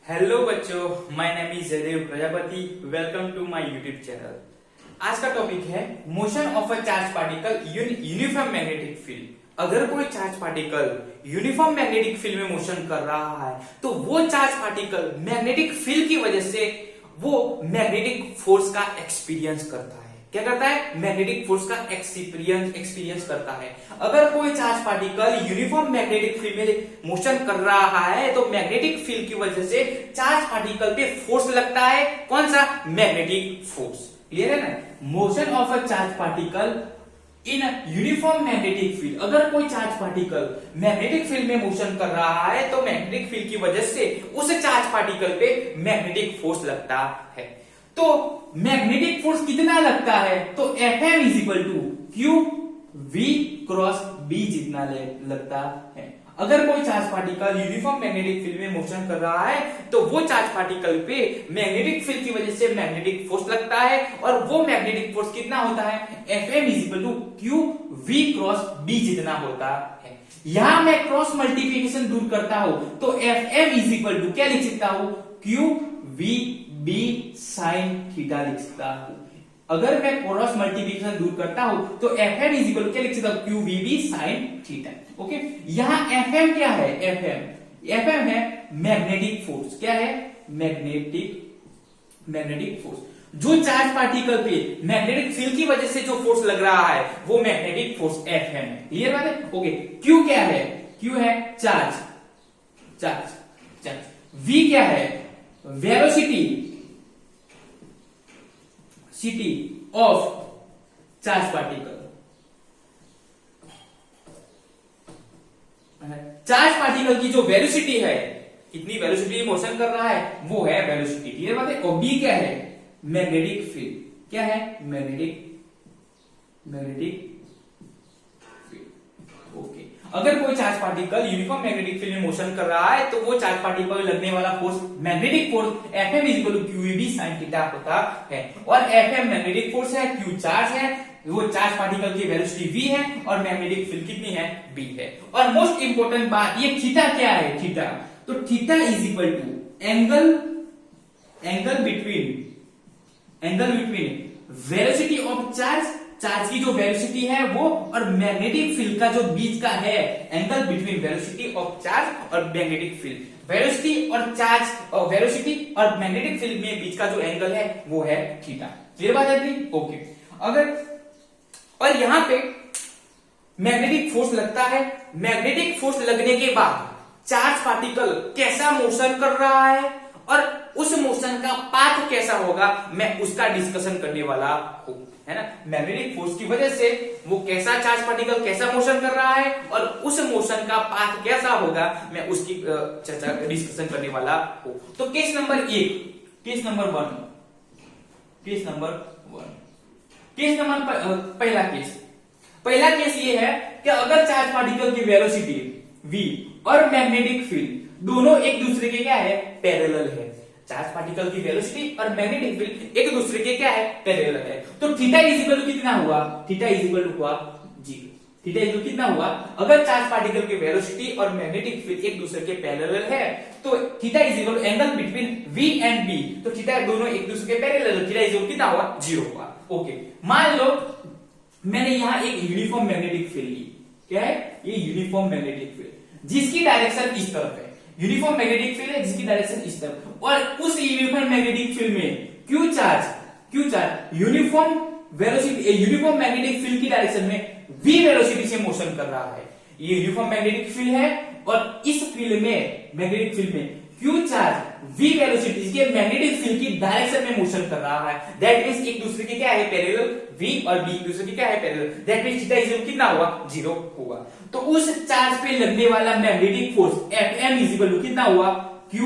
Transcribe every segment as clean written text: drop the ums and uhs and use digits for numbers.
Hello बच्चों, my name is Jaydev Prajapati. Welcome to my YouTube channel. आज का टॉपिक है motion of a charge particle uniform magnetic field. अगर कोई charge particle uniform magnetic field में motion कर रहा है तो वो चार्ज पार्टिकल मैग्नेटिक फील्ड की वजह से वो मैग्नेटिक फोर्स का एक्सपीरियंस करता है। क्या करता है? मैग्नेटिक फोर्स का एक्सपीरियंस करता है। अगर कोई charge particle uniform magnetic field में मोशन कर रहा है तो मैग्नेटिक फील्ड की वजह से चार्ज पार्टिकल पे फोर्स लगता है। कौन सा? Magnetic force. क्लियर है ना? Motion of a charge particle in uniform magnetic field. अगर कोई चार्ज पार्टिकल मैग्नेटिक फील्ड में मोशन कर रहा है तो मैग्नेटिक फील्ड की वजह से उस चार्ज पार्टिकल पे मैग्नेटिक फोर्स लगता है। तो मैग्नेटिक फोर्स कितना लगता है? तो Fm is equal to Q V cross B जितना लगता है। अगर कोई charge particle uniform magnetic field में मोशन कर रहा है तो वो चार्ज पार्टिकल पे मैग्नेटिक फील्ड की वजह से मैग्नेटिक फोर्स लगता है और वो मैग्नेटिक फोर्स कितना होता है? Fm is equal to Q V cross B जितना होता है। यहां मैं क्रॉस मल्टीप्लीकेशन दूर करता हूं तो Fm इज इक्वल टू क्या लिख सकता हूं? Q V B sine theta लिख सकता हूं। अगर मैं क्रॉस मल्टीप्लिकेशन दूर करता हूं तो Fm इज इक्वल टू क्या लिख सकता हूं? Q V B sine theta. Okay, यहां Fm क्या है? Fm है मैग्नेटिक फोर्स। क्या है? Magnetic force. जो चार्ज पार्टिकल पे मैग्नेटिक फील्ड की वजह से जो फोर्स लग रहा है वो मैग्नेटिक फोर्स Fm है। क्लियर बात है? ओके, Q क्या है? Q है चार्ज। V क्या है? Velocity of charge particle. Charge particle की जो वेलोसिटी है, कितनी वेलोसिटी मोशन कर रहा है, वो है वेलोसिटी। क्लियर बात है? और बी क्या है? Magnetic field. क्या है? Magnetic field. ओके, अगर कोई charge particle uniform magnetic field में मोशन कर रहा है तो वो चार्ज पार्टिकल पर लगने वाला force magnetic force Fm is equal to QEB sin theta होता है। और Fm मैग्नेटिक फोर्स है, Q चार्ज है, वो चार्ज पार्टिकल की वेलोसिटी v है और मैग्नेटिक फील्ड कितनी है? b है। और मोस्ट इंपोर्टेंट बात, ये थीटा क्या है? थीटा तो theta is equal to angle between velocity of charge की जो वेलोसिटी है वो और मैग्नेटिक फील्ड का जो बीच का है angle between velocity of charge और मैग्नेटिक फील्ड। वेलोसिटी और मैग्नेटिक फील्ड में बीच का जो एंगल है वो है थीटा। क्लियर बात है? ओके, अगर और यहां पे मैग्नेटिक फोर्स लगता है। मैग्नेटिक फोर्स लगने के बाद चार्ज पार्टिकल कैसा मोशन कर रहा है और उस मोशन का पाथ कैसा होगा, मैं उसका डिस्कशन करने वाला हूं, है ना। मैग्नेटिक फोर्स की वजह से वो कैसा चार्ज पार्टिकल कैसा मोशन कर रहा है और उस मोशन का पाथ कैसा होगा, मैं उसकी चर्चा डिस्कशन करने वाला हूं। तो केस नंबर पहला केस ये है कि अगर चार्ज पार्टिकल की वेलोसिटी v और मैग्नेटिक फील्ड दोनों एक दूसरे के क्या है? पैरेलल है। चार्ज पार्टिकल की वेलोसिटी और मैग्नेटिक फील्ड एक दूसरे के क्या है? पैरेलल है। तो थीटा इज इक्वल टू कितना हुआ? थीटा इज इक्वल टू हुआ 0। थीटा इज कितना हुआ? अगर चार्ज पार्टिकल की वेलोसिटी और मैग्नेटिक फील्ड एक दूसरे के पैरेलल है तो theta is equal to angle between v and b। तो थीटा दोनों एक दूसरे के पैरेलल, थीटा इज इक्वल कितना हुआ? 0 हुआ। ओके, मान लो मैंने यहां एक यूनिफॉर्म मैग्नेटिक फील्ड ली। क्या है? ये यूनिफॉर्म मैग्नेटिक फील्ड जिसकी डायरेक्शन इस तरफ है। यूनिफॉर्म मैग्नेटिक फील्ड है जिसकी डायरेक्शन इस तरफ, और उस यूनिफॉर्म मैग्नेटिक फील्ड में Q charge uniform magnetic field की डायरेक्शन में v वेलोसिटी से मोशन कर रहा है। ये यूनिफॉर्म मैग्नेटिक फील्ड है और इस फील्ड में मैग्नेटिक फील्ड में Q चार्ज v वेलोसिटी के मैग्नेटिक फील्ड की डायरेक्शन में मोशन कर रहा है। दैट मींस एक दूसरे के क्या है? पैरेलल। v और b एक दूसरे के क्या है? Parallel. That means theta is कितना हुआ? 0 हुआ। तो उस चार्ज पे लगने वाला magnetic force Fm is equal to कितना हुआ? Q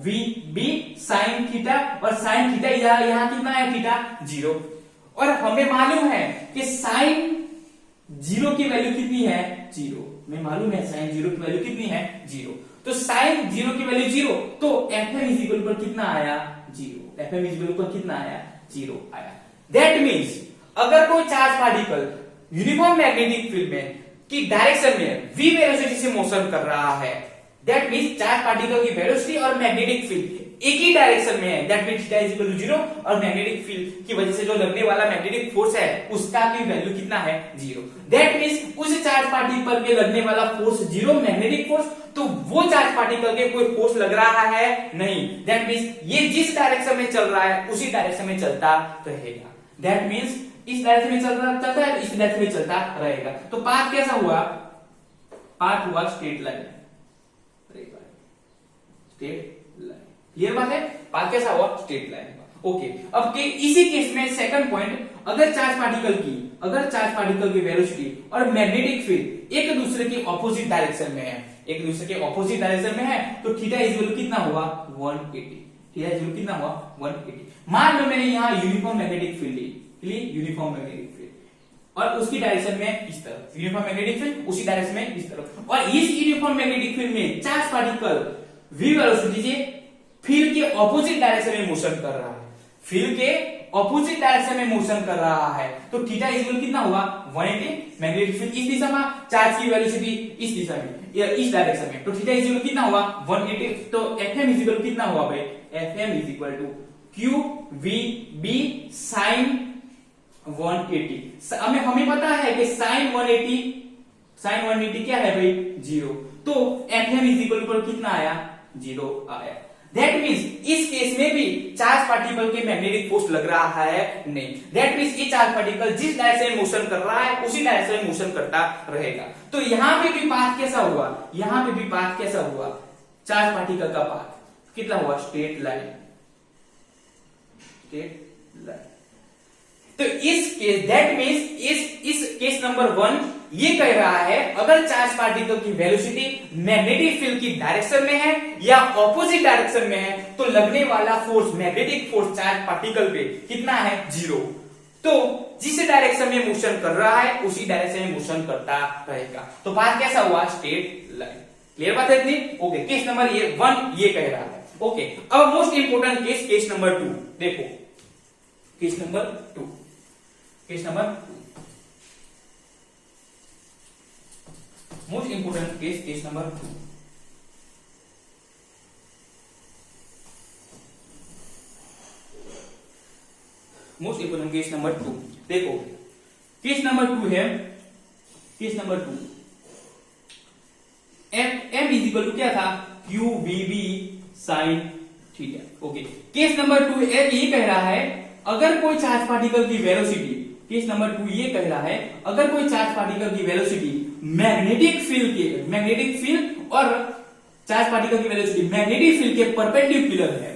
v b sin theta, और sin थीटा यहां कितना है? थीटा 0। और हमें मालूम है कि sin 0 की वैल्यू कितनी है? 0। हमें मालूम है sin 0 की वैल्यू कितनी है? 0। तो sin 0 की वैल्यू 0, तो Fm इज इक्वल पर कितना आया? 0। Fm इज इक्वल पर कितना आया? 0 आया। दैट मींस अगर कोई charge particle uniform magnetic field में की डायरेक्शन में v वेलोसिटी से मोशन कर रहा है, दैट मींस चार्ज पार्टिकल की वेलोसिटी और मैग्नेटिक फील्ड एक ही डायरेक्शन में है, that means theta is equal to 0 और मैग्नेटिक फील्ड की वजह से जो लगने वाला मैग्नेटिक फोर्स है उसका की वैल्यू कितना है 0। दैट मींस उस चार्ज पार्टिकल के लगने वाला फोर्स 0 मैग्नेटिक फोर्स, तो वो चार्ज पार्टिकल के कोई फोर्स लग रहा है नहीं। दैट मींस ये जिस डायरेक्शन में चल रहा है उसी डायरेक्शन में चलता रहेगा। दैट मींस इस डायरेक्शन में चलता है, इस डायरेक्शन में चलता रहेगा। तो पाथ कैसा हुआ? पाथ हुआ straight line. Straight line, clear बात है? पाथ कैसा हुआ? Straight line. ओके, अब के इसी केस में सेकंड पॉइंट, अगर चार्ज पार्टिकल की वेलोसिटी और मैग्नेटिक फील्ड एक दूसरे के ऑपोजिट डायरेक्शन में है, एक दूसरे के ऑपोजिट डायरेक्शन में है, तो थीटा इज इक्वल कितना हुआ 180। थीटा इज इक्वल कितना हुआ 180। मान लो मैंने यहाँ यूनिफॉर्म मैग्नेटिक फील्ड ली, यूनिफॉर्म मैग्नेटिक फील्ड और उसकी डायरेक्शन में इस तरफ, यूनिफॉर्म मैग्नेटिक फील्ड उसी डायरेक्शन में इस तरफ, और इस यूनिफॉर्म मैग्नेटिक फील्ड में चार्ज पार्टिकल v वेलोसिटी से फील्ड के ऑपोजिट डायरेक्शन में मोशन कर रहा है, फील्ड के ऑपोजिट डायरेक्शन में मोशन कर रहा है, तो थीटा इज इक्वल कितना हुआ 180। मैग्नेटिक फील्ड इस दिशा में, चार्ज की वेलोसिटी इस दिशा में या इस डायरेक्शन में, तो थीटा इज इक्वल कितना हुआ 180। तो Fm इज इक्वल कितना हुआ भाई? Fm is equal to QVB sin 180। हमें पता है कि sin 180 क्या है भाई 0, तो Fm इज इक्वल कितना आया 0 आया। दैट मींस इस केस में भी चार्ज पार्टिकल के मैग्नेटिक फोर्स लग रहा है नहीं। दैट मींस ये चार्ज पार्टिकल जिस डायरेक्शन में मोशन कर रहा है उसी डायरेक्शन में मोशन करता रहेगा। तो यहां पे भी पाथ कैसा हुआ? यहां पे भी पाथ कैसा हुआ? चार्ज पार्टिकल का पाथ कितना हुआ? Straight line, straight line. तो इस केस, दैट मींस इस केस नंबर 1 ये कह रहा है अगर चार्ज पार्टिकल की वेलोसिटी मैग्नेटिक फील्ड की डायरेक्शन में है या ऑपोजिट डायरेक्शन में है, तो लगने वाला force, magnetic force charge particle पे कितना है 0। तो जिस डायरेक्शन में मोशन कर रहा है उसी डायरेक्शन में मोशन करता रहेगा। तो बात कैसा हुआ? Straight line. क्लियर बात है इतनी? ओके, केस नंबर 1 ये कह रहा है। ओके, अब most important case, case number 2 देखो। Case number 2, case number 2 most important case, case number 2। Most important case number 2 देखो। केस नंबर 2 है, case number 2 M is equal to क्या था? QVB sin theta. Okay, case number 2 ये कह रहा है अगर कोई चार्ज पार्टिकल की वेलोसिटी, केस नंबर 2 ये कह रहा है अगर कोई चार्ज पार्टिकल की वेलोसिटी मैग्नेटिक फील्ड और चार्ज पार्टिकल की वेलोसिटी मैग्नेटिक फील्ड के परपेंडिकुलर है।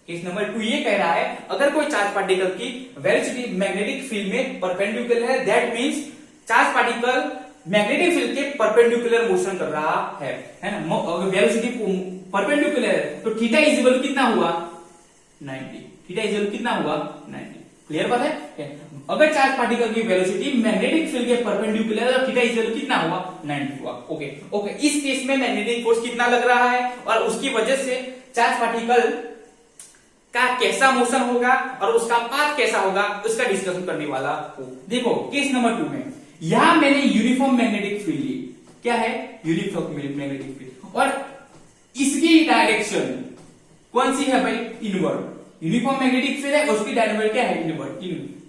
केस नंबर 2 ये कह रहा है अगर कोई चार्ज पार्टिकल की वेलोसिटी मैग्नेटिक फील्ड में परपेंडिकुलर है, that means charge particle magnetic field के परपेंडिकुलर मोशन कर रहा है ना, अगर वेलोसिटी परपेंडिकुलर है तो थीटा इज इक्वल कितना हुआ 90। थीटा इज इक्वल कितना हुआ 90। क्लियर बात है? अगर चार्ज पार्टिकल की वेलोसिटी मैग्नेटिक फील्ड के परपेंडिकुलर और थीटा इज इक्वल कितना हुआ 90 हुआ। ओके ओके, इस केस में मैग्नेटिक फोर्स कितना लग रहा है और उसकी वजह से चार्ज पार्टिकल का कैसा मोशन होगा और उसका पाथ कैसा होगा उसका डिस्कशन करने वाला हूं। देखो केस नंबर 2 में यहां मैंने यूनिफॉर्म मैग्नेटिक फील्ड ली। क्या है? यूनिफॉर्म मैग्नेटिक फील्ड, और इसकी डायरेक्शन कौन सी है भाई? इनवर्ड। यूनिफॉर्म मैग्नेटिक फील्ड है, उसकी डायरेक्शन क्या है? इनवर्ड,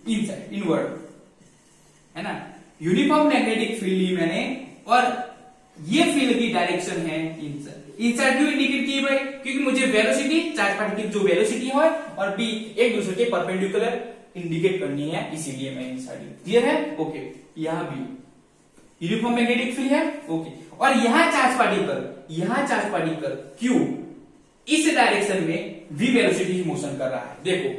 इनसाइड, इनवर्ड है ना। यूनिफॉर्म मैग्नेटिक फील्ड ली मैंने और ये फील्ड की डायरेक्शन है इनसाइड। इनसाइड क्यों इंडिकेट की भाई? क्योंकि मुझे वेलोसिटी, चार्ज पार्टिकल की जो वेलोसिटी है और बी एक दूसरे के परपेंडिकुलर इंडिकेट करनी है, इसीलिए मैं इनसाइड। क्लियर है? ओके, यहां भी यूनिफॉर्म मैग्नेटिक फील्ड है। ओके, और यहां चार्ज पार्टिकल क्यू इस डायरेक्शन में v वेलोसिटी मोशन कर रहा है। देखो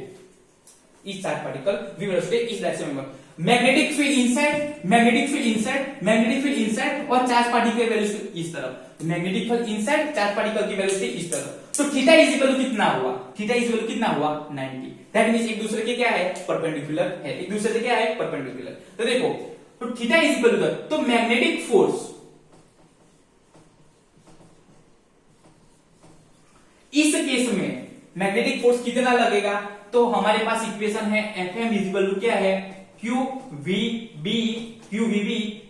इस चार्ज पार्टिकल v वेलोसिटी इस डायरेक्शन में, magnetic field inside, magnetic field inside, magnetic field inside और चार्ज पार्टिकल वेलोसिटी इस तरफ, magnetic field inside, charge particle की वेलोसिटी इस तरफ। तो थीटा इज इक्वल टू कितना हुआ? थीटा इज इक्वल टू कितना हुआ 90। दैट मींस एक दूसरे के क्या है? परपेंडिकुलर है, एक दूसरे से क्या है? परपेंडिकुलर। तो देखो, तो थीटा इज इक्वल टू, तो मैग्नेटिक फोर्स इस केस में मैग्नेटिक फोर्स कितना लगेगा? तो हमारे पास इक्वेशन है Fm इज इक्वल टू क्या है? QVB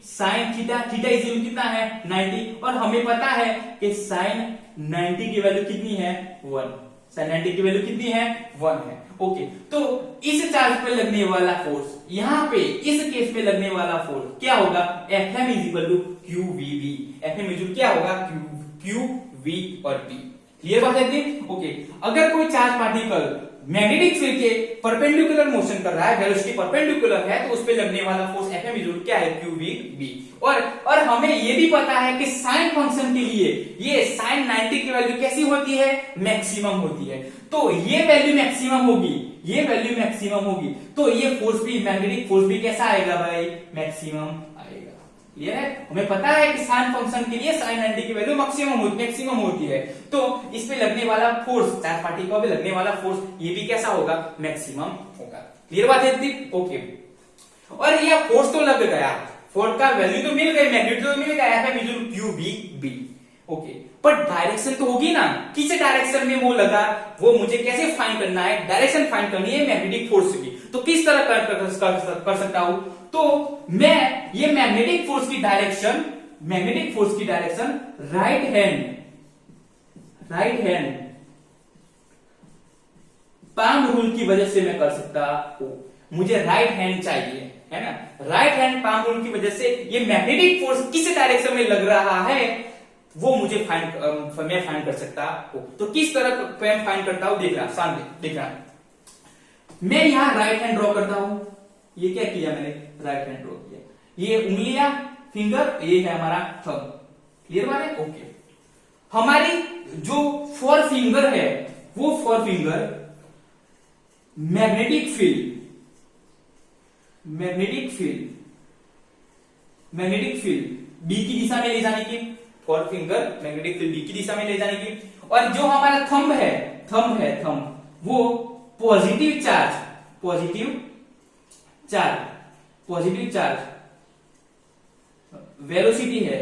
sin theta. Theta is equal कितना है 90, और हमें पता है कि sin 90 की वैल्यू कितनी है 1। साइन 90 की वैल्यू कितनी है 1 है। ओके, तो इस चार्ज पे लगने वाला फोर्स, यहाँ पे इस केस पे लगने वाला फोर्स क्या होगा, Fm is to QVB। Fm is क्या होगा QV और B। क्लियर बात है? ओके, अगर कोई चार्ज पार्टिकल मैग्नेटिक फील्ड के परपेंडिकुलर मोशन कर रहा है, वेलोसिटी परपेंडिकुलर है, तो उस पे लगने वाला फोर्स Fm इज क्या है QVB। और हमें ये भी पता है कि साइन फंक्शन के लिए ये साइन 90 की वैल्यू कैसी होती है, मैक्सिमम होती है। तो ये वैल्यू मैक्सिमम होगी, ये वैल्यू मैक्सिमम होगी, तो ये फोर्स भी, मैग्नेटिक फोर्स भी कैसा आएगा भाई, मैक्सिमम आएगा। क्लियर है? हमें पता है कि साइन फंक्शन के लिए साइन 90 की वैल्यू मैक्सिमम होती है, तो इस पे लगने वाला फोर्स, चार्ज पार्टिकल पे लगने वाला फोर्स ये भी कैसा होगा, मैक्सिमम होगा। क्लियर बात है? ओके, और ये फोर्स तो लग गया, फोर्स का वैल्यू तो मिल गई, मैग्नीट्यूड तो मिल गया, Fm इज QVB। ओके, पर डायरेक्शन तो होगी ना, किस डायरेक्शन में वो लगा, वो मुझे कैसे फाइंड करना है, डायरेक्शन फाइंड करनी है मैग्नेटिक फोर्स की। तो किस तरह कर सकता हूं, तो मैं ये मैग्नेटिक फोर्स की direction right hand palm rule की वजह से मैं कर सकता हूं। मुझे राइट हैंड चाहिए, है ना, राइट हैंड पाम रूल की वजह से ये मैग्नेटिक फोर्स किस डायरेक्शन में लग रहा है वो मुझे मैं फाइंड कर सकता हूं। तो किस तरह मैं फाइंड करता हूं, देख रहा सामने, देख रहा, मैं यहां राइट हैंड ड्रॉ करता हूं। ये क्या किया मैंने, राइट हैंड ड्रॉ किया, ये उंगलियां, फिंगर, ये है हमारा थंब। क्लियर बात है? ओके, हमारी जो फोर फिंगर है, वो four finger magnetic field B की दिशा में ले जाने की, four finger magnetic field B की दिशा में ले जाने की, और जो हमारा थंब है वो पॉजिटिव चार्ज वेलोसिटी है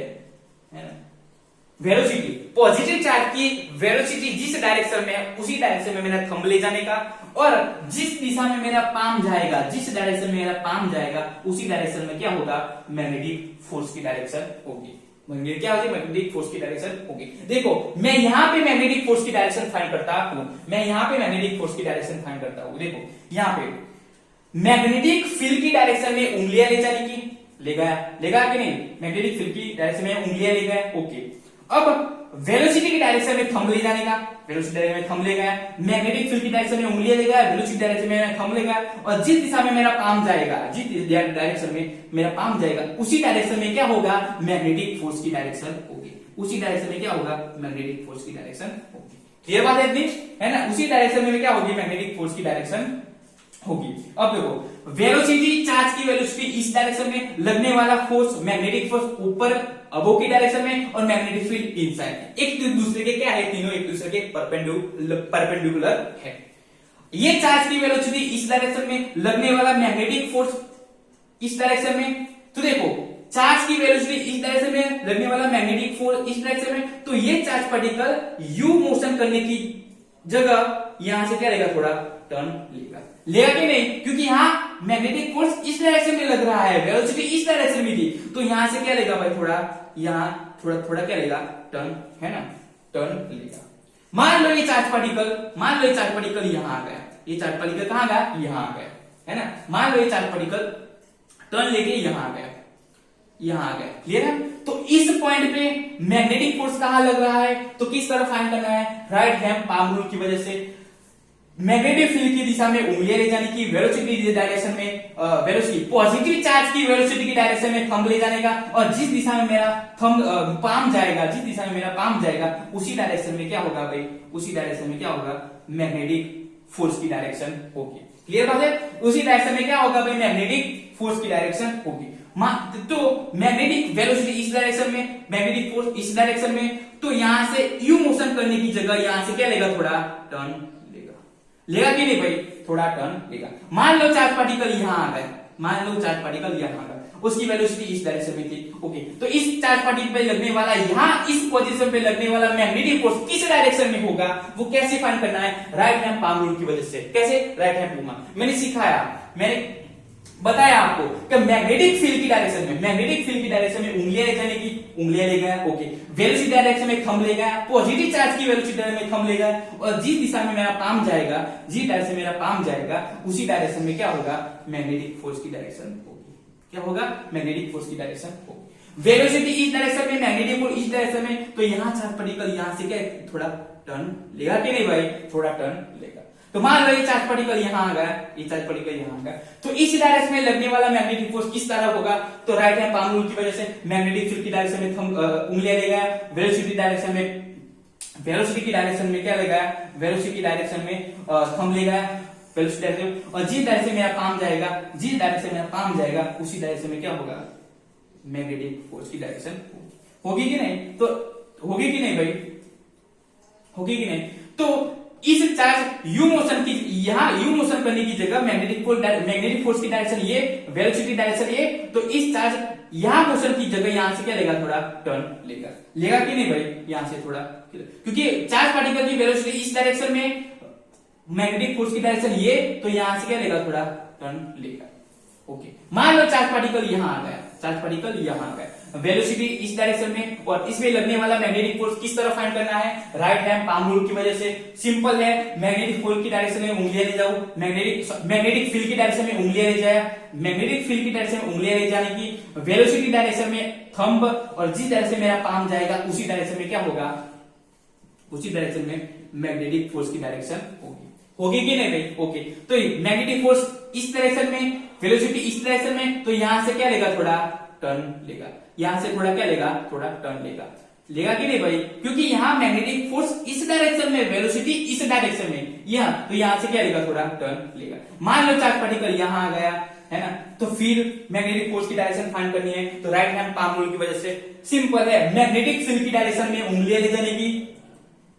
ना, वेलोसिटी पॉजिटिव चार्ज की वेलोसिटी जिस डायरेक्शन में है उसी डायरेक्शन में मेरा थंब ले जाने का, और जिस दिशा में मेरा पाम जाएगा, जिस डायरेक्शन में मेरा पाम जाएगा उसी डायरेक्शन में क्या होगा, मैग्नेटिक फोर्स की डायरेक्शन होगी। क्या होगी, मैग्नेटिक फोर्स की डायरेक्शन होगी। देखो, मैं यहां पे मैग्नेटिक फोर्स की डायरेक्शन फाइंड करता हूं, देखो यहां पे मैग्नेटिक फील्ड की डायरेक्शन में उंगलियां ले जाने की, ले गया कि नहीं, मैग्नेटिक फील्ड की डायरेक्शन में उंगलियां ले गया। ओके, अब वेलोसिटी की डायरेक्शन में थंब ले जाने का, वेलोसिटी डायरेक्शन में थंब ले गया, मैग्नेटिक फील्ड की डायरेक्शन में उंगलियां ले गया, वेलोसिटी डायरेक्शन में थंब ले गया, और जिस दिशा में मेरा पाम जाएगा, जिस डायरेक्शन में मेरा पाम जाएगा उसी डायरेक्शन में क्या होगा, मैग्नेटिक फोर्स की डायरेक्शन होगी, उसी डायरेक्शन में क्या होगा, मैग्नेटिक फोर्स की डायरेक्शन होगी। क्लियर बात है ना, उसी डायरेक्शन में क्या होगी, मैग्नेटिक फोर्स की डायरेक्शन होगी। अब देखो, वेलोसिटी, चार्ज की वेलोसिटी, इस डायरेक्शन में लगने वाला फोर्स, मैग्नेटिक फोर्स ऊपर अबोव की डायरेक्शन में, और मैग्नेटिक फील्ड इनसाइड, एक दूसरे के क्या है, तीनों एक दूसरे के परपेंडिकुलर है। ये चार्ज की वेलोसिटी इस डायरेक्शन में, लगने वाला मैग्नेटिक फोर्स इस डायरेक्शन में, तो देखो चार्ज की वेलोसिटी इस डायरेक्शन में, लगने वाला मैग्नेटिक फोर्स इस डायरेक्शन में, तो ये चार्ज पार्टिकल यू मोशन करने की जगह यहां से क्या लेगा, थोड़ा टर्न लेगा कि नहीं, क्योंकि यहाँ मैग्नेटिक फोर्स इस डायरेक्शन में लग रहा है, वेलोसिटी इस डायरेक्शन में थी, तो यहां से क्या लेगा भाई, थोड़ा यहाँ थोड़ा क्या लेगा, टर्न, है ना, टर्न लेगा। मान लो ये चार्ज पार्टिकल यहां आ गया, ये चार्ज पार्टिकल कहां गया, यहां आ गया, है ना, मान लो ये चार्ज पार्टिकल टर्न लेके यहां आ गया। क्लियर है? तो इस पॉइंट पे मैग्नेटिक फोर्स कहां लग रहा है, तो किस तरह फाइंड करना है, राइट हैंड पाम रूल की वजह से मैग्नेटिक फील्ड की दिशा में उंगलियां ले जाने की, वेलोसिटी डायरेक्शन में वेलोसिटी पॉजिटिव चार्ज की वेलोसिटी की डायरेक्शन में थंब ले जाने का, और जिस दिशा में मेरा थंब पाम जाएगा उसी डायरेक्शन में क्या होगा भाई, उसी डायरेक्शन में क्या होगा, मैग्नेटिक फोर्स की डायरेक्शन होगी। क्लियर बात है? उसी डायरेक्शन में क्या होगा भाई, मैग्नेटिक फोर्स की डायरेक्शन होगी। तो मैग्नेटिक वेलोसिटी इस डायरेक्शन में, मैग्नेटिक फोर्स इस डायरेक्शन में, तो यहां से यू मोशन करने की जगह यहां से क्या लेगा, थोड़ा टर्न लेगा कि नहीं भाई, थोड़ा टर्न लेगा। मान लो चार्ज पार्टिकल यहां आ गया, उसकी वेलोसिटी इस डायरेक्शन में थी। ओके, तो इस चार्ज पार्टिकल पे लगने वाला, यहां इस पोजीशन पे लगने वाला मैग्नेटिक फोर्स किस डायरेक्शन में होगा, वो कैसे फाइंड करना है, राइट हैंड पाम रूल की वजह से। कैसे, राइट हैंड पाम, मैंने सिखाया, मैंने बताया आपको कि मैग्नेटिक फील्ड की डायरेक्शन में उंगलियां ले जाने की, उंगलियां ले गया, ओके। वेलोसिटी डायरेक्शन में थंब ले गया, पॉजिटिव चार्ज की वेलोसिटी में थंब ले गया, और जिस दिशा में मेरा पाम जाएगा, जिस डायरेक्शन मेरा पाम जाएगा, उसी डायरेक्शन में क्या होगा, मैग्नेटिक फोर्स की डायरेक्शन होगी। क्या होगा, मैग्नेटिक फोर्स की डायरेक्शन होगी। वेलोसिटी इस डायरेक्शन में, मैग्नेटिक फोर्स इस डायरेक्शन में, तो यहां चार्ज पार्टिकल यहां से क्या थोड़ा टर्न लेगा कि नहीं भाई, थोड़ा टर्न लेगा। तो मान लो ये चार्ज पार्टिकल यहां आ गया, ये चार्ज पार्टिकल यहां आ गया, तो इस डायरेक्शन में लगने वाला मैग्नेटिक फोर्स किस तरह होगा, तो राइट हैंड पाम रूल की वजह से मैग्नेटिक फील्ड की डायरेक्शन में उंगलियां लेगा, वेलोसिटी डायरेक्शन में क्या लेगा, वेलोसिटी डायरेक्शन में थंब लेगा, वेलोसिटी डायरेक्शन, और जिस डायरेक्शन में मेरा पाम जाएगा, उसी डायरेक्शन में क्या होगा, मैग्नेटिक फोर्स की डायरेक्शन होगी कि नहीं, तो होगी कि नहीं भाई, होगी कि नहीं। तो इस चार्ज यू मोशन की, यहां यू मोशन करने की जगह मैग्नेटिक फोर्स की डायरेक्शन ये, वेलोसिटी डायरेक्शन ये, तो इस चार्ज यहां मोशन की जगह यहां से क्या लेगा, थोड़ा टर्न लेगा कि नहीं भाई, यहां से थोड़ा, क्योंकि चार्ज पार्टिकल की वेलोसिटी इस डायरेक्शन में, मैग्नेटिक फोर्स की डायरेक्शन ये, तो यहां से क्या लेगा, थोड़ा टर्न लेगा, ओके। मान लो चार्ज पार्टिकल यहां आ गया, वेलोसिटी इस डायरेक्शन में, और इसमें लगने वाला मैग्नेटिक फोर्स किस तरह फाइंड करना है, राइट हैंड पाम रूल की वजह से सिंपल है, मैग्नेटिक फोर्स की डायरेक्शन में उंगलियां ले जाओ, मैग्नेटिक फील्ड की डायरेक्शन में उंगलियां ले जाए, मैग्नेटिक फील्ड की डायरेक्शन में उंगलियां ले जाने की, वेलोसिटी डायरेक्शन में थंब, और जिस डायरेक्शन मेरा पाम जाएगा, उसी डायरेक्शन में क्या होगा, उसी डायरेक्शन में मैग्नेटिक फोर्स की डायरेक्शन होगी कि नहीं भाई, ओके। तो मैग्नेटिक फोर्स इस डायरेक्शन में, वेलोसिटी इस डायरेक्शन में, तो यहां से क्या लेगा, थोड़ा टर्न लेगा, यहां से थोड़ा क्या लेगा, थोड़ा टर्न लेगा कि नहीं भाई, क्योंकि यहां मैग्नेटिक फोर्स इस डायरेक्शन में, वेलोसिटी इस डायरेक्शन में, यहां तो यहां से क्या लेगा, थोड़ा टर्न लेगा। मान लो चार्ज पार्टिकल यहां आ गया है ना, तो फिर मैग्नेटिक फोर्स की डायरेक्शन फाइंड करनी है, तो राइट हैंड पाम रूल की वजह से सिंपल है, मैग्नेटिक फील्ड की डायरेक्शन में उंगलियां ले जाने की,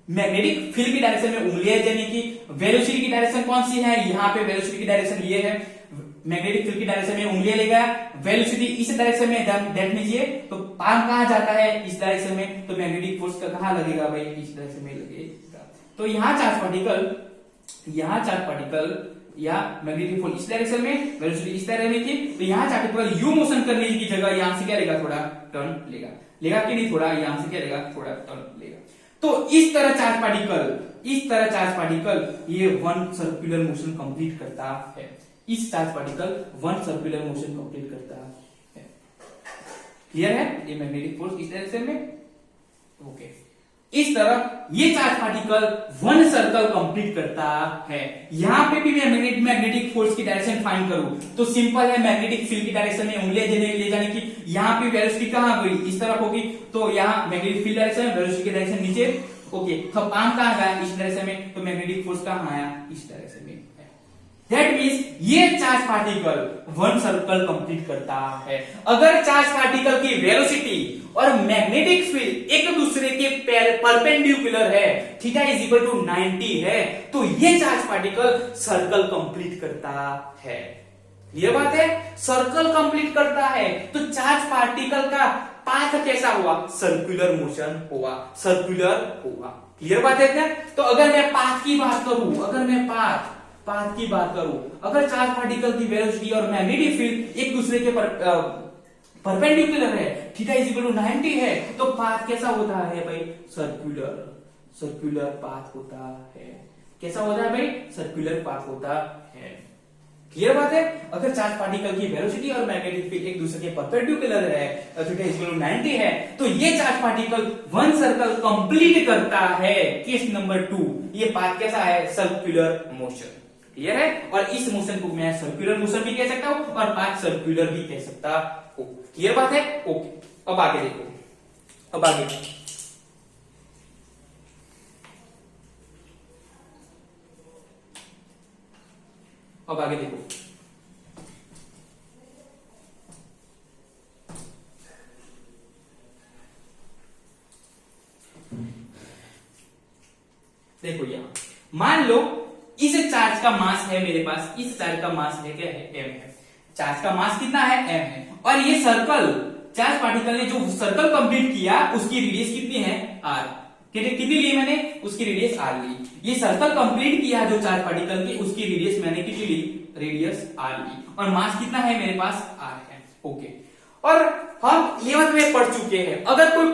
मैग्नेटिक फील्ड की डायरेक्शन में उंगलियां जाने की, वेलोसिटी की डायरेक्शन कौन सी है, यहाँ पे वेलोसिटी की डायरेक्शन ये है, मैग्नेटिक फील्ड की डायरेक्शन में उंगलियां लेगा, वेलोसिटी इस डायरेक्शन में, देख लीजिए, तो पाम कहां जाता है, इस डायरेक्शन में, तो मैग्नेटिक फोर्स का कहां लगेगा भाई, इस डायरेक्शन में लगेगा। तो यहाँ चार्ज पार्टिकल या मैग्नेटिक फोर्स इस डायरेक्शन में, वेलोसिटी इस डायरेक्शन में थी, तो यहाँ चार्ज पार्टिकल यू मोशन करने की जगह यहां से क्या लेगा, थोड़ा टर्न लेगा कि नहीं, थोड़ा यहां से क्या लेगा, थोड़ा टर्न लेगा। तो इस तरह चार्ज पार्टिकल ये वन सर्कुलर मोशन कंप्लीट करता है, इस charge particle one circular motion complete करता है। क्लियर है, ये मैग्नेटिक फोर्स इस डायरेक्शन में, ओके। इस तरह ये charge particle one circle complete करता है। यहां पे भी मैं मैग्नेटिक फोर्स की डायरेक्शन फाइंड करूं, तो सिंपल है, मैग्नेटिक फील्ड की डायरेक्शन में उंगलियां ले जाने की, यहां पे वेलोसिटी कहां गई, इस तरफ होगी, तो यहां मैग्नेटिक फील्ड डायरेक्शन में, वेलोसिटी की डायरेक्शन नीचे, ओके। तो पाम कहां गया, इस डायरेक्शन में, तो मैग्नेटिक फोर्स कहां आया, इस डायरेक्शन में। दैट मीन्स ये charge particle one circle complete करता है। अगर चार्ज पार्टिकल की वेलोसिटी और मैग्नेटिक फील्ड एक दूसरे के परपेंडिकुलर है, थीटा इज इक्वल टू 90 है, तो ये चार्ज पार्टिकल सर्कल कंप्लीट करता है। ये बात है, सर्कल कंप्लीट करता है, तो चार्ज पार्टिकल का पाथ कैसा हुआ, सर्कुलर मोशन हुआ, क्लियर बात है क्या। तो अगर मैं पाथ की बात करूं, अगर चार्ज पार्टिकल की वेलोसिटी और मैग्नेटिक फील्ड एक दूसरे के परपेंडिकुलर है, थीटा इज इक्वल टू 90 है, तो पाथ कैसा होता है भाई, सर्कुलर पाथ होता है। कैसा होता है भाई, सर्कुलर पाथ होता है। क्लियर बात है। अगर चार्ज पार्टिकल की वेलोसिटी और मैग्नेटिक फील्ड एक दूसरे के परपेंडिकुलर है, थीटा इज इक्वल टू 90 है, तो ये charge particle one circle complete करता है। केस नंबर 2, ये पाथ कैसा है, सर्कुलर मोशन। क्लियर है। और इस मोशन को मैं सर्कुलर मोशन भी कह सकता हूं और पाथ सर्कुलर भी कह सकता हूं। क्लियर बात है, ओके। अब आगे देखो, अब आगे देखो, देखो यहां मान लो इस चार्ज का मास है मेरे पास, इस चार्ज का मास है क्या है, m है। चार्ज का मास कितना है, m है। और ये सर्कल, चार्ज पार्टिकल ने जो सर्कल कंप्लीट किया उसकी रेडियस कितनी है, r। कितनी ली मैंने, उसकी रेडियस r ली। ये सर्कल कंप्लीट किया जो चार्ज पार्टिकल की, उसकी रेडियस मैंने कितनी ली, रेडियस आर ई, और मास कितना है मेरे पास आर है। ओके, और हम 11th में पढ़ चुके हैं, अगर कोई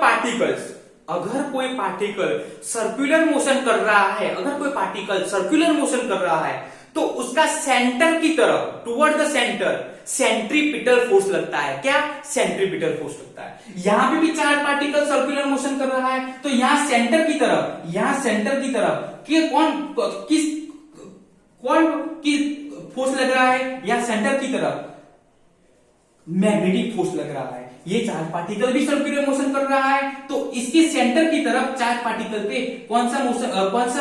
पार्टिकल सर्कुलर मोशन कर रहा है, अगर कोई पार्टिकल सर्कुलर मोशन कर रहा है तो उसका सेंटर की तरफ, toward the centre, centripetal force लगता है। क्या? सेंट्रीपिटल फोर्स लगता है। यहां पे भी चार पार्टिकल सर्कुलर मोशन कर रहा है, तो यहां सेंटर की तरफ कौन की फोर्स लग रहा है? यहां सेंटर की तरफ मैग्नेटिक फोर्स लग रहा है। ये चार्ज पार्टिकल भी सर्कुलर मोशन कर रहा है, तो इसके सेंटर की तरफ चार्ज पार्टिकल पे कौन सा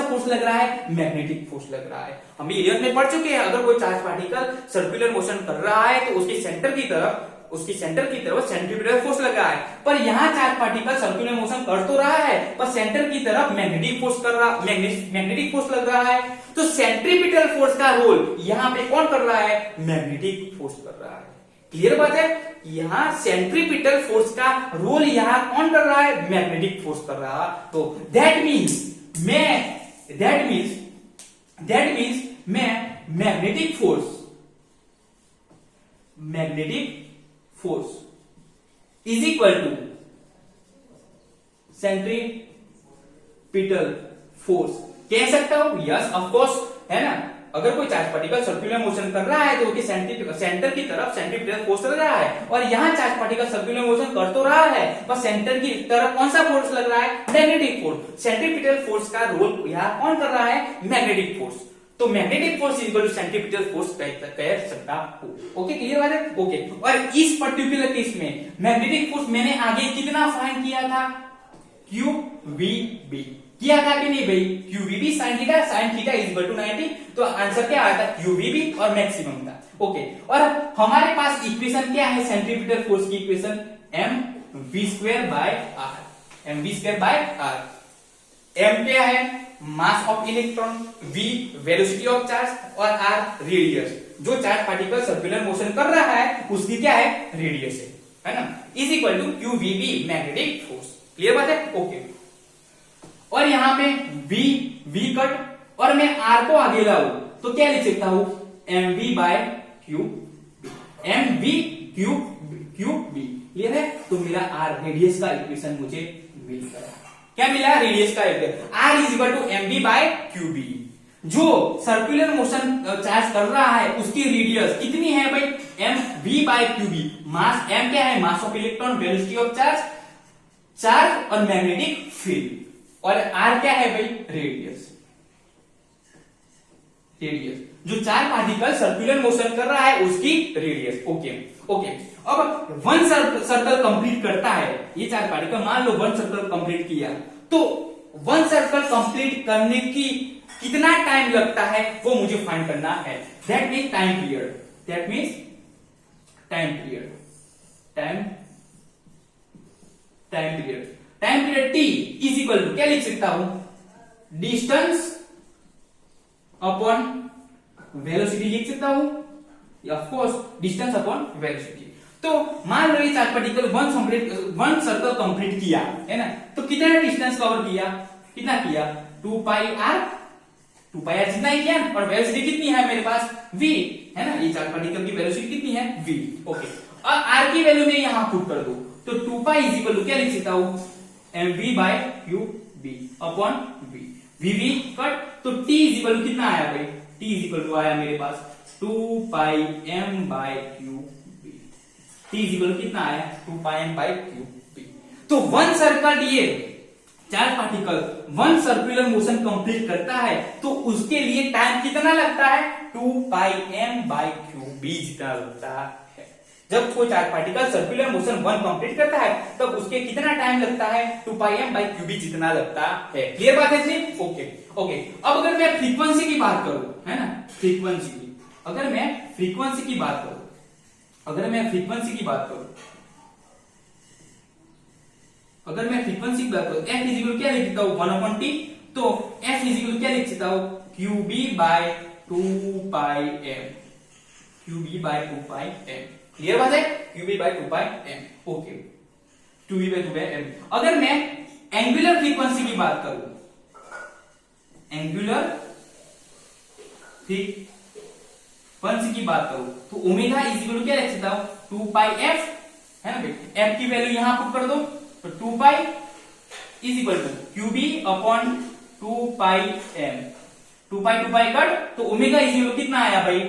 फोर्स लग रहा है? मैग्नेटिक फोर्स लग रहा है। हम 11th में पढ़ चुके हैं, अगर कोई चार्ज पार्टिकल सर्कुलर मोशन कर रहा है तो उसके सेंटर की तरफ सेंट्रीपिटल फोर्स लग रहा है। पर यहाँ चार्ज पार्टिकल सर्कुलर मोशन कर तो रहा है, पर सेंटर की तरफ मैग्नेटिक फोर्स लग रहा है। तो सेंट्रीपिटल फोर्स का रोल यहाँ पे कौन कर रहा है? मैग्नेटिक फोर्स कर रहा है। क्लियर बात है? यहां सेंट्रीपिटल फोर्स का रोल यहां कौन कर रहा है? मैग्नेटिक फोर्स कर रहा है। तो दैट मींस मैं magnetic force is equal to centripetal force कह सकता हूं। यस, ऑफ कोर्स, है ना। अगर कोई चार्ज पार्टिकल सर्कुलर मोशन कर रहा है तो उसके सेंटर की तरफ सेंट्रीपिटल फोर्स लग रहा है, और यहाँ चार्ज पार्टिकल सर्कुलर मोशन कर तो रहा है, पर सेंटर की तरफ कौन सा फोर्स लग रहा है? Magnetic force. सेंट्रीपिटल फोर्स का रोल यहाँ कौन कर रहा है? Magnetic force. तो magnetic force is equal to centripetal force कह सकता हूं। ओके, क्लियर बात है? ओके, और इस पर्टिकुलर केस में मैग्नेटिक फोर्स मैंने आगे कितना फाइंड किया था? QVB किया था कि नहीं भाई? QVB sin theta is equal to 90। तो आंसर क्या आया था? QVB और मैक्सिमम था। ओके, और हमारे पास इक्वेशन क्या है सेंट्रीपिटल फोर्स की? Equation mv²/r। m क्या है? Mass of electron, v velocity of charge, और r रेडियस। जो चार्ज पार्टिकल सर्कुलर मोशन कर रहा है उसकी क्या है? रेडियस है ना, is equal to QVB magnetic force. Clear बात है? ओके, और यहां पे v कट, और मैं r को आगे लाऊं तो क्या लिख सकता हूं? mv/q, mv/q/b। क्लियर है? तो मेरा r रेडियस का इक्वेशन मुझे मिल गया। क्या मिला? रेडियस का equation r is equal to mv/qb। जो सर्कुलर मोशन चार्ज कर रहा है उसकी रेडियस कितनी है भाई? mv/qb। मास m क्या है? Mass of electron, velocity of charge और मैग्नेटिक फील्ड, और r क्या है भाई? रेडियस। जो चार पार्टिकल सर्कुलर मोशन कर रहा है उसकी रेडियस। ओके, अब वन सर्कल कंप्लीट करता है ये चार पार्टिकल। मान लो वन सर्कल कंप्लीट किया, तो वन सर्कल कंप्लीट करने की कितना टाइम लगता है वो मुझे फाइंड करना है। That means time period t is equal to क्या लिख सकता हूं? डिस्टेंस अपॉन वेलोसिटी लिख सकता हूं, of course distance upon velocity. तो मान लो ये charge particle one circle complete किया, है ना, तो कितना डिस्टेंस कवर किया? कितना किया? 2πr जितना ही किया, और वेलोसिटी कितनी है मेरे पास? v, है ना। ये चार्ज पार्टिकल की वेलोसिटी कितनी है? v। ओके, और r की वैल्यू में यहां पुट कर दो, तो 2π इज इक्वल टू क्या लिख सकता हूं? mv/qb upon v। vv cut, तो t इज इक्वल टू कितना आया भाई? t इज इक्वल टू आया मेरे पास 2πm/qb। t is equal to कितना आया? 2πm/qb। तो वन सर्कल, ये charge particle one circular motion complete करता है तो उसके लिए टाइम कितना लगता है? 2πm/qb जितना लगता है। जब कोई charge particle circular motion one complete करता है तब उसके कितना टाइम लगता है? 2πm/qb जितना लगता है। क्लियर बात है जी? ओके, अब अगर मैं फ्रीक्वेंसी की बात करूं, है ना, अगर मैं फ्रीक्वेंसी की बात करूं, अगर मैं फ्रीक्वेंसी की बात करूं, f इज इक्वल क्या लिख सकता हूं? 1/t। तो f इज इक्वल क्या लिख सकता हूं? qb/2πm। क्लियर बात है? qb/2πm। Okay, 2b/2πm। अगर मैं एंगुलर फ्रीक्वेंसी की बात करूं, एंगुलर फ्रीक्वेंसी की बात करूं तो ओमेगा इज इक्वल टू क्या लिख सकता हूं 2 पाई एफ, है ना भाई, एफ की वैल्यू यहां पुट कर दो तो 2 pi is equal to QB upon 2 pi M, 2 pi cut, तो ओमेगा इज इक्वल कितना आया भाई,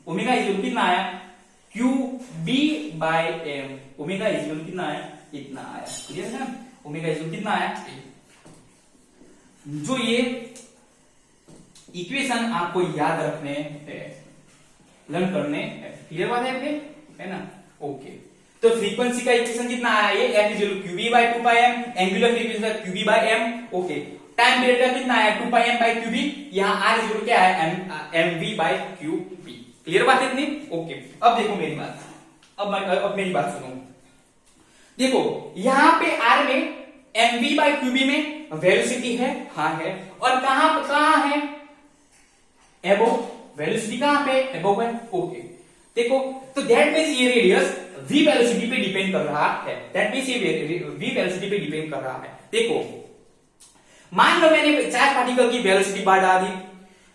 ओमेगा इज इक्वल कितना आया Q B by M, omega is equal कितना आया, इतना आया, क्लियर है ना, ओमेगा इज इक्वल कितना आया। जो ये इक्वेशन आपको याद रखने हैं, लर्न करने हैं, क्लियर बात है आपके, है ना, ओके। तो फ्रीक्वेंसी का इक्वेशन कितना आया, ये F is equal q B by 2 pi m, angular frequency का q B by m, okay. Time period का कितना आया 2 पाई एम बाय क्यूबी, यहाँ आर इज इक्वल क्या है m v by QB, clear बात है इतनी, ओके। अब देखो मेरी बात, अब मेरी बात सुनो, देखो यहां पे आर में एम वी बाय क्यूबी में वेलोसिटी है, हाँ है, और कहां है एबो, वेलोसिटी कहां पे एबो है, ओके। देखो तो दैट मींस ये रेडियस v वेलोसिटी पे डिपेंड कर रहा है, दैट मींस ये v वेलोसिटी पे डिपेंड कर रहा है। देखो मान लो मैंने चार्ज पार्टिकल की वेलोसिटी बढ़ा दी,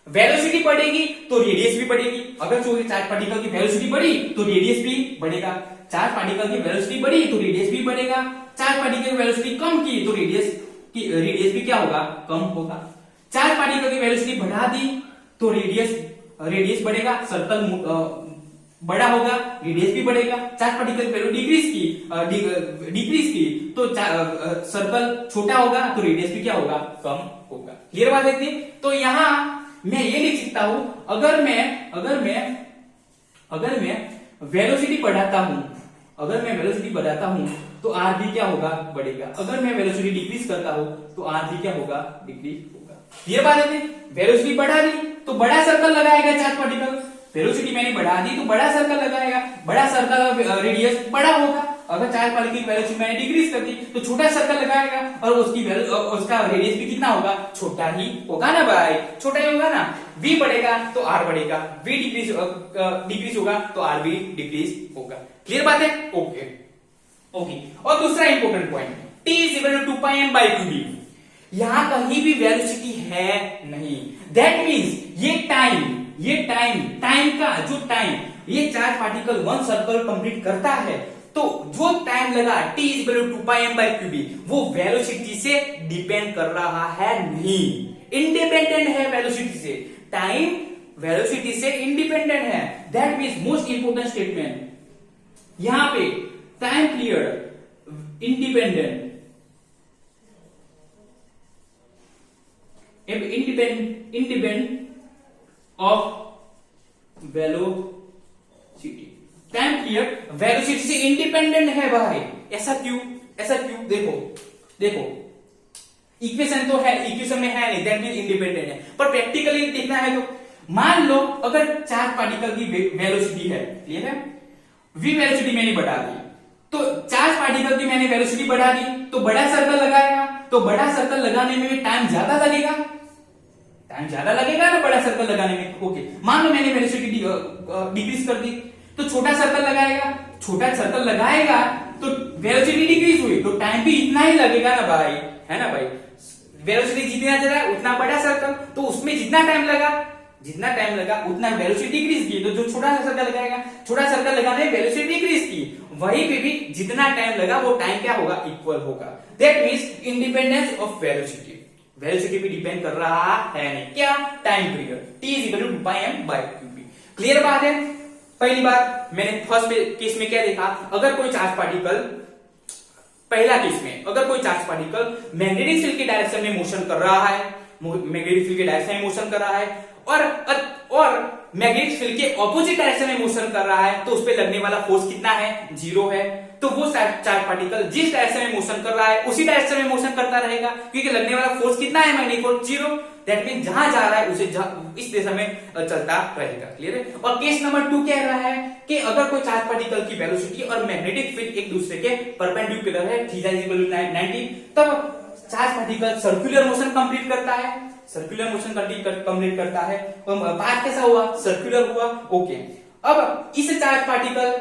वेलोसिटी बढ़ेगी तो रेडियस भी बढ़ेगी, अगर जो चार्ज पार्टिकल की वेलोसिटी बढ़ी तो रेडियस भी बढ़ेगा, चार्ज पार्टिकल की वेलोसिटी बढ़ी तो रेडियस भी बढ़ेगा, चार्ज पार्टिकल की वेलोसिटी कम की तो रेडियस भी क्या होगा, कम होगा, चार्ज पार्टिकल की वेलोसिटी बढ़ा दी तो रेडियस बढ़ेगा, सर्कल बड़ा होगा, रेडियस भी बढ़ेगा, चार्ज पार्टिकल की वैल्यू डिक्रीज की तो सर्कल छोटा होगा तो रेडियस भी क्या होगा, कम होगा, क्लियर बात है इतनी। तो यहां मैं ये लिख सकता हूं, अगर मैं वेलोसिटी बढ़ाता हूं तो आर भी क्या होगा, बढ़ेगा, अगर मैं वेलोसिटी डिक्रीज करता हूं तो आर भी क्या होगा, डिक्रीज होगा, क्लियर बात है। वेलोसिटी बढ़ा दी तो बड़ा सर्कल लगाएगा चार्ज पार्टिकल, वेलोसिटी मैंने बढ़ा दी तो बड़ा सर्कल लगाएगा, बड़ा सर्कल रेडियस बड़ा होगा, अगर चार्ज पार्टिकल की वेलोसिटी मैंने डिक्रीज कर दी तो छोटा सर्कल लगाएगा और उसका रेडियस भी कितना होगा, छोटा ही होगा ना भाई, छोटा ही होगा ना, v बढ़ेगा तो r बढ़ेगा, v डिक्रीज होगा तो r भी डिक्रीज होगा, क्लियर बात है, ओके। और दूसरा important point, t is equal to 2 pi M by QB, यहां कहीं भी वेलोसिटी है नहीं, दैट मींस ये टाइम का जो टाइम ये charge particle one circle complete करता है तो जो टाइम लगा t is equal to 2 pi M by QB, वो वेलोसिटी से डिपेंड कर रहा है नहीं, इंडिपेंडेंट है वेलोसिटी से, टाइम वेलोसिटी से इंडिपेंडेंट है, that means most important statement यहां पे, time period independent of velocity, time period velocity से इंडिपेंडेंट है भाई, ऐसा क्यों, देखो इक्वेशन तो है, इक्वेशन में है नहीं, दैट मींस इंडिपेंडेंट है, पर प्रैक्टिकली देखना है तो मान लो अगर चार्ज पार्टिकल की वेलोसिटी है, क्लियर है, v वेलोसिटी मैंने बढ़ा दी तो चार्ज पार्टिकल की मैंने वेलोसिटी बढ़ा दी तो बड़ा सर्कल लगाएगा, तो बड़ा सर्कल लगाने में टाइम ज्यादा लगेगा, ना बड़ा सर्कल लगाने में, ओके। मान लो मैंने वेलोसिटी डिक्रीज कर दी तो छोटा सर्कल लगाएगा तो वेलोसिटी डिक्रीज हुई तो टाइम भी इतना ही लगेगा ना भाई, है ना भाई, वेलोसिटी जितना ज्यादा उतना बड़ा सर्कल, तो उसमें जितना टाइम लगा उतना वेलोसिटी डिक्रीज की, तो जो छोटा सर्कल लगाएगा, छोटा सर्कल लगाने में वेलोसिटी डिक्रीज की, वहीं पे भी जितना टाइम लगा वो टाइम क्या होगा, इक्वल होगा, that means independence of velocity पे डिपेंड कर रहा है नहीं, क्या, time period, t is equal to 2 pi M by QB, clear बात है। पहली बात मैंने फर्स्ट केस में क्या देखा, अगर कोई चार्ज पार्टिकल, पहला केस में अगर कोई चार्ज पार्टिकल मैग्नेटिक फील्ड के डायरेक्शन में मोशन कर रहा है, और मैग्नेटिक फील्ड के ऑपोजिट डायरेक्शन में मोशन कर रहा है, तो उस पर लगने वाला फोर्स कितना है, 0 है, तो वो चार्ज पार्टिकल जिस डायरेक्शन में मोशन कर रहा है उसी डायरेक्शन में मोशन करता रहेगा, क्योंकि लगने वाला फोर्स कितना है, मैग्नेटिक फोर्स 0, दैट मींस जहां जा रहा है उसे इस दिशा में चलता रहेगा, क्लियर है। और केस नंबर 2 कह रहा है कि अगर कोई चार्ज पार्टिकल की वेलोसिटी और मैग्नेटिक फील्ड एक दूसरे के परपेंडिकुलर है, थीटा इज इक्वल टू 90, तब charge particle circular motion complete करता है, पाथ कैसा हुआ, सर्कुलर हुआ, ओके। अब इस चार्ज पार्टिकल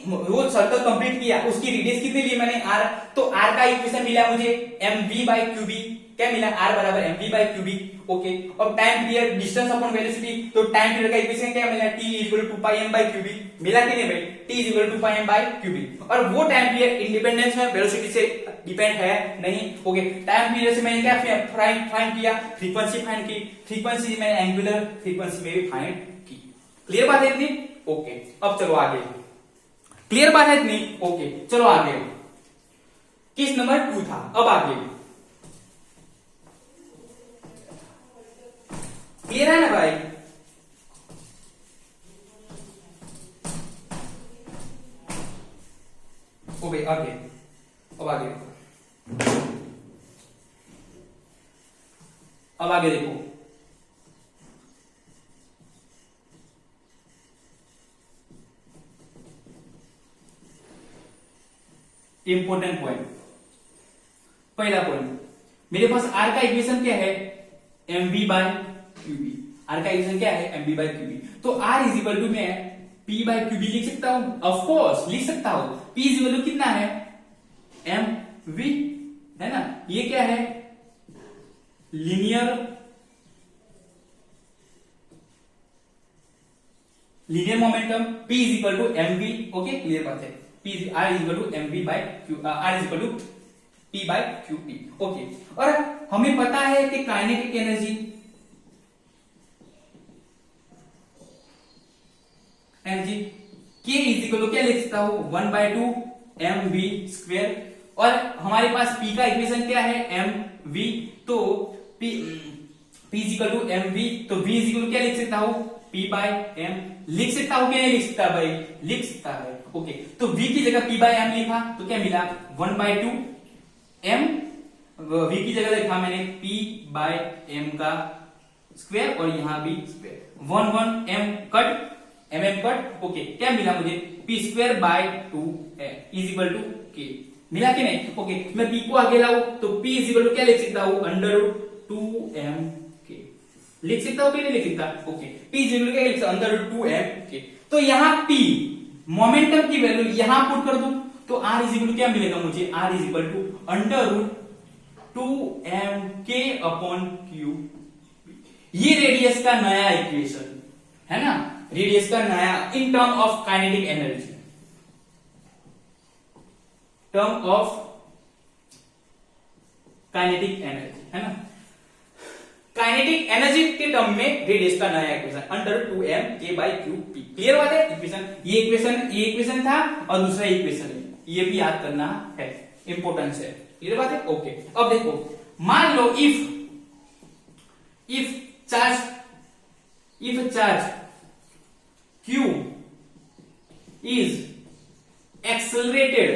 वो सर्कल कंप्लीट किया, उसकी रेडियस कितनी ली मैंने, r, तो r का इक्वेशन मिला मुझे mv बाय क्यूबी, क्या मिला, r बराबर mv बाय क्यूबी। ओके, अब time period distance upon velocity, तो टाइम पीरियड का इक्वेशन क्या मिला, t equal to pi m by QB. मिला कि नहीं भाई, t equal to pi m by QB. और वो टाइम पीरियड इंडिपेंडेंस में वेलोसिटी से डिपेंड है नहीं। ओके, टाइम पीरियड से मैंने क्या फाइंड किया, फ्रीक्वेंसी फाइंड की, फ्रीक्वेंसी मैंने एंगुलर फ्रीक्वेंसी में भी फाइंड की। क्लियर बात है इतनी? ओके, अब चलो आगे। क्लियर बात है इतनी? ओके, चलो आगे। केस नंबर 2 था, अब आगे। क्लियर है ना भाई? ओके, आगे, अब आगे, अब आगे देखो। इंपॉर्टेंट पॉइंट, पहला पॉइंट, मेरे पास आर का इक्वेशन क्या है, mv बाय क्यूबी। आर का इक्वेशन क्या है, mv बाय क्यूबी। तो r इज इक्वल टू मैं p बाय क्यूबी लिख सकता हूं, ऑफ कोर्स लिख सकता हूं। p इज इक्वल टू कितना है, mv, है ना। ये क्या है, linear momentum, p is equal to mv। Okay, clear बात है। r is equal to mv by Q, r is equal to p by qp। Okay, और हमें पता है कि kinetic energy k is equal to क्या लिख सकता हूं, 1/2 mv स्क्वायर। और हमारे पास p का इक्वेशन क्या है, mv। तो p is equal to mv, तो v इज इक्वल टू क्या लिख सकता हूं, p बाय m। लिख सकता हूं क्या नहीं लिख सकता भाई, लिख सकता है। ओके, तो v की जगह p बाय m लिखा तो क्या मिला, 1/2 m। v की जगह लिखा मैंने p बाय m का स्क्वायर, और यहां भी square, 1 m cut, mm cut. Okay, क्या मिला मुझे, p square by 2m is equal to k। मिला कि नहीं? ओके, मैं p को आगे लाऊं तो p इज इक्वल टू क्या लिख सकता हूं, √2mk। लिख सकता हूं कि नहीं लिख सकता? Okay, p is equal to क्या लिख सकता हूं, √2mk। तो यहां p मोमेंटम की वैल्यू यहां पुट कर दूं तो r इज इक्वल टू क्या मिलेगा मुझे, r is equal to √2mk upon q। ये रेडियस का नया इक्वेशन है ना, रेडियस का नया, in term of kinetic energy, term of kinetic energy, है ना। काइनेटिक एनर्जी के टर्म में रेडियस का नया equation, √2mk bye qp। Clear बात है? इक्वेशन, ये इक्वेशन था, और दूसरा इक्वेशन है, ये भी याद करना है, इंपॉर्टेंस है। क्लियर बात है? ओके, अब देखो, मान लो if charge q is accelerated,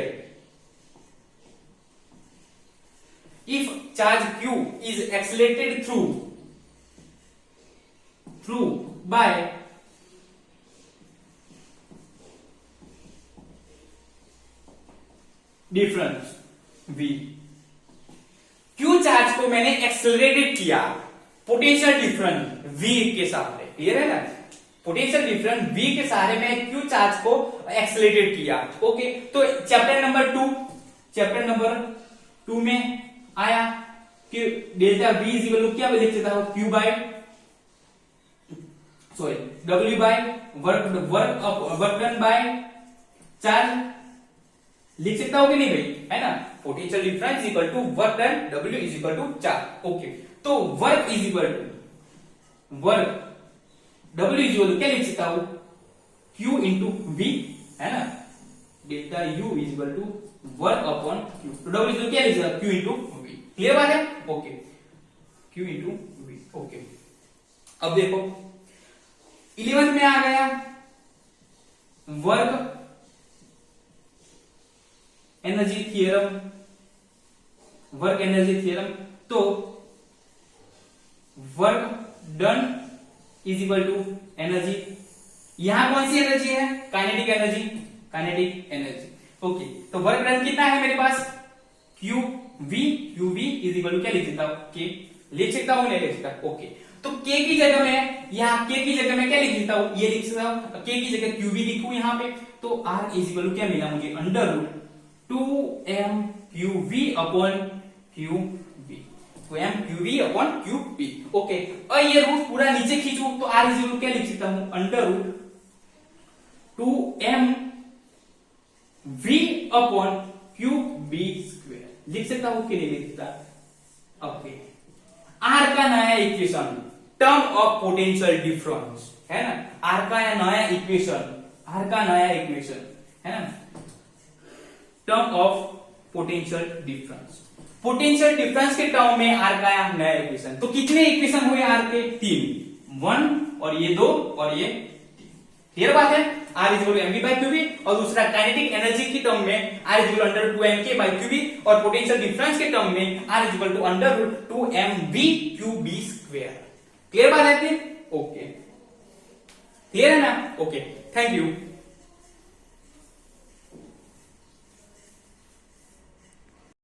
if charge q is accelerated through by difference v, q charge को मैंने एक्सेलरेटेड किया पोटेंशियल डिफरेंस v के सहारे। क्लियर है ना, पोटेंशियल डिफरेंस v के सहारे मैं q चार्ज को एक्सेलरेटेड किया। ओके, तो चैप्टर नंबर 2 में आया कि delta v is equal to क्या लिख सकता हूं, q by w by work done by charge. लिख सकता हूं कि नहीं भाई, है ना। Potential difference equal to work done, w is equal to charge. Okay, तो work is equal to w is equal to क्या लिख सकता हूं, q इंटू v, है ना। Delta u is equal to work upon q, तो w is equal क्या लिख सकता हूं, q इंटू v। क्लियर बात है? Okay, q into v। Okay, अब देखो 11th में आ गया वर्क एनर्जी थियरम, तो work done is equal to energy, यहां कौन सी एनर्जी है, काइनेटिक एनर्जी। ओके, तो वर्क डन कितना है मेरे पास, qv इज इक्वल टू क्या लिख सकता हूं, k। लिख सकता हूं नहीं लिख सकता? ओके, तो k की जगह में, यहाँ k की जगह में क्या लिख सकता हूं, ये लिख सकता हूं, k की जगह qv लिखूं यहां पे, तो r इज इक्वल टू क्या मिला मुझे, √2mqv upon qv। Two M Q V upon Q P. Okay, और ये रूट पूरा नीचे खींचू तो आर इज इक्वल क्या लिख सकता हूं, under root two M V upon Q B square लिख सकता हूं कि नहीं लिख सकता। ओके, आर का नया equation term of potential difference है ना, आर का नया इक्वेशन, आर का नया इक्वेशन है ना, term of potential difference, potential difference के टर्म में आर का नया इक्वेशन। तो कितने इक्वेशन हुए आर के, 3, 1 और ये 2 और ये 3। क्लियर बात है, R is equal to M V by Q V, और दूसरा काइनेटिक एनर्जी की टर्म में R is equal under 2 M के बाई क्यू वी, और पोटेंशियल डिफरेंस के टर्म में R is equal to under root 2 M V Q B square. Clear बात है? ओके, क्लियर है ना? Okay, thank you.